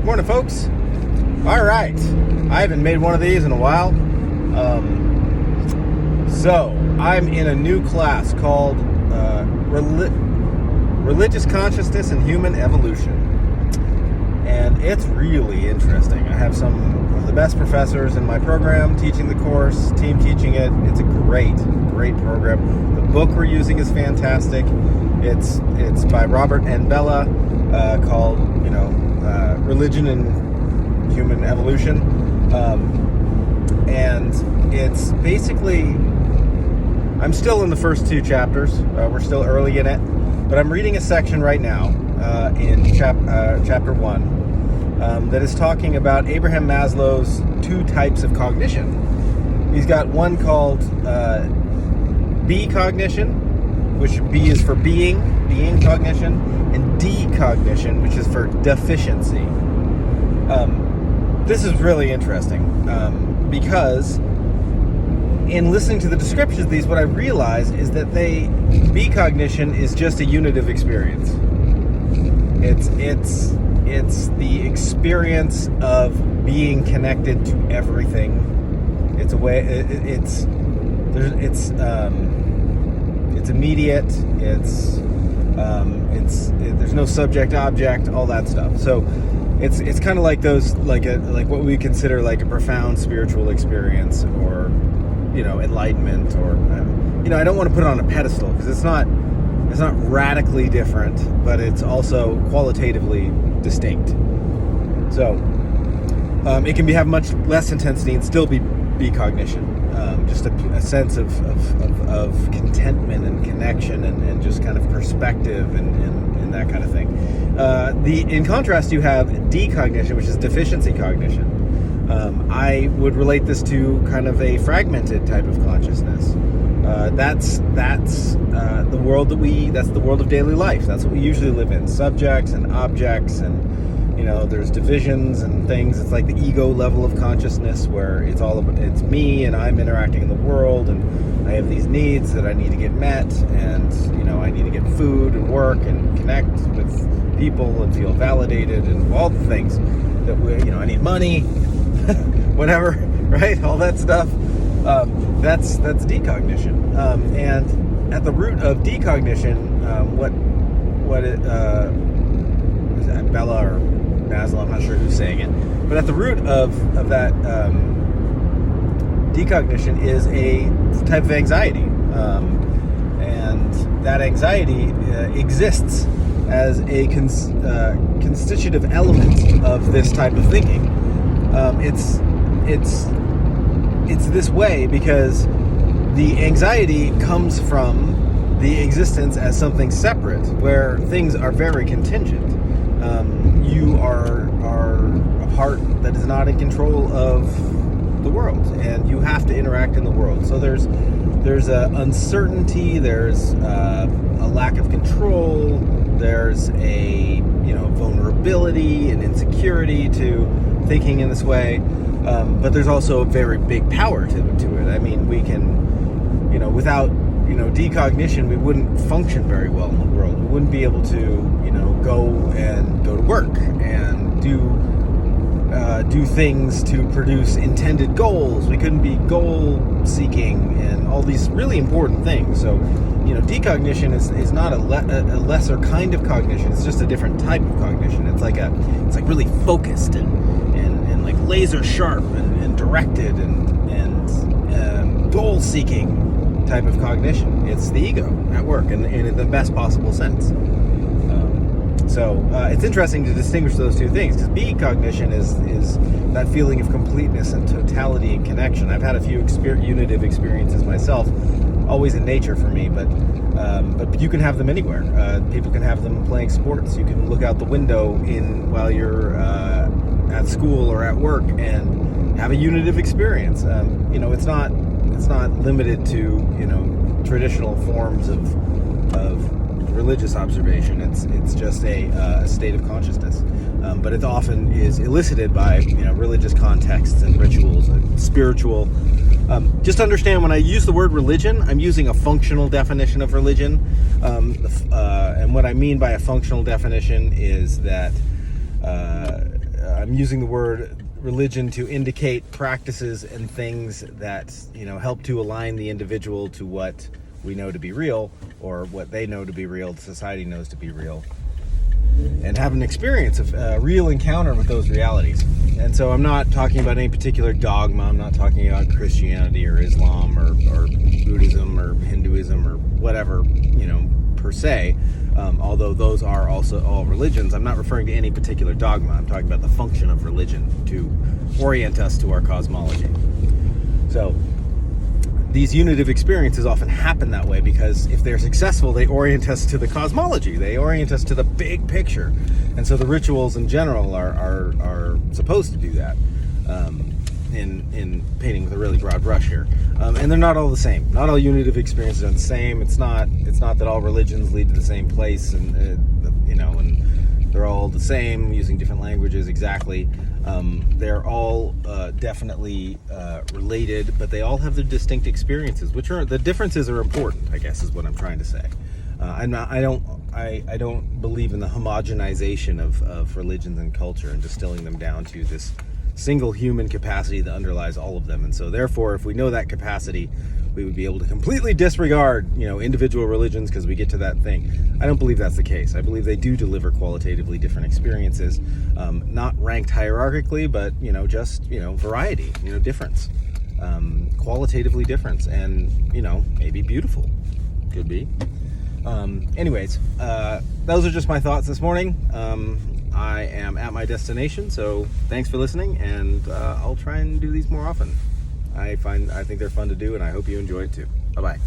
Morning, folks. All right, I haven't made one of these in a while. So I'm in a new class called Religious Consciousness and Human Evolution, and it's really interesting. I have some of the best professors in my program teaching the course, team teaching it. It's a great program. The book we're using is fantastic. It's by Robert and Bella, called Religion and Human Evolution, and it's basically, I'm still in the first two chapters. We're still early in it, but I'm reading a section right now in chapter 1 that is talking about Abraham Maslow's two types of cognition. He's got one called B cognition, which B is for being cognition, and D cognition, which is for deficiency. This is really interesting because in listening to the descriptions of these, what I realized is that B cognition is just a unit of experience. It's the experience of being connected to everything. It's a way. It's immediate. There's no subject object, all that stuff. So it's kind of like those, like what we consider like a profound spiritual experience, or enlightenment, or I don't want to put it on a pedestal because it's not radically different, but it's also qualitatively distinct. So it can have much less intensity and still be cognition. Just a sense of contentment and connection and just kind of perspective and that kind of thing. In contrast, you have decognition, which is deficiency cognition. I would relate this to kind of a fragmented type of consciousness. That's the world that's the world of daily life. That's what we usually live in: subjects and objects, and there's divisions and things. It's like the ego level of consciousness, where it's me and I'm interacting in the world, and I have these needs that I need to get met, and I need to get food and work and connect with people and feel validated and all the things that I need money, whatever, right? All that stuff. That's decognition, and at the root of decognition, is that Bella or Maslow? I'm not sure who's saying it, but at the root of that decognition is a type of anxiety, and that anxiety exists as a constitutive element of this type of thinking. It's this way because the anxiety comes from the existence as something separate, where things are very contingent. You are a part that is not in control of the world, and you have to interact in the world. So there's a uncertainty, there's a lack of control, there's a vulnerability and insecurity to thinking in this way. But there's also a very big power to it. I mean, we can, without, decognition, we wouldn't function very well in the world. We wouldn't be able to, go to work and do things to produce intended goals. We couldn't be goal seeking and all these really important things. So, decognition is not a lesser kind of cognition. It's just a different type of cognition. It's like really focused and like laser sharp and directed and goal seeking type of cognition. It's the ego at work in the best possible sense. So it's interesting to distinguish those two things, because B cognition is that feeling of completeness and totality and connection. I've had a few unitive experiences myself, always in nature for me, but you can have them anywhere. People can have them playing sports. You can look out the window while you're at school or at work and have a unitive experience. It's not limited to traditional forms of religious observation. It's just a state of consciousness, but it often is elicited by religious contexts and rituals and spiritual. Just understand, when I use the word religion, I'm using a functional definition of religion, and what I mean by a functional definition is that I'm using the word religion to indicate practices and things that, help to align the individual to what we know to be real, or what they know to be real, the society knows to be real, and have an experience of a real encounter with those realities. And so I'm not talking about any particular dogma. I'm not talking about Christianity or Islam or Buddhism or Hinduism or whatever, per se. Although those are also all religions, I'm not referring to any particular dogma. I'm talking about the function of religion to orient us to our cosmology. So these unitive experiences often happen that way because if they're successful, they orient us to the cosmology. They orient us to the big picture. And so the rituals in general are supposed to do that, in painting with a really broad brush here. And they're not all the same. Not all unitive experiences are the same. It's not that all religions lead to the same place, and they're all the same, using different languages exactly. They're all definitely related, but they all have their distinct experiences, the differences are important, I guess, is what I'm trying to say. I don't believe in the homogenization of religions and culture and distilling them down to this single human capacity that underlies all of them. And so therefore, if we know that capacity, we would be able to completely disregard, individual religions because we get to that thing. I don't believe that's the case. I believe they do deliver qualitatively different experiences, not ranked hierarchically, but, just, variety, difference, qualitatively difference, and, maybe beautiful. Could be. Anyways, those are just my thoughts this morning. I am at my destination, so thanks for listening, and I'll try and do these more often. I think they're fun to do, and I hope you enjoy it too. Bye-bye.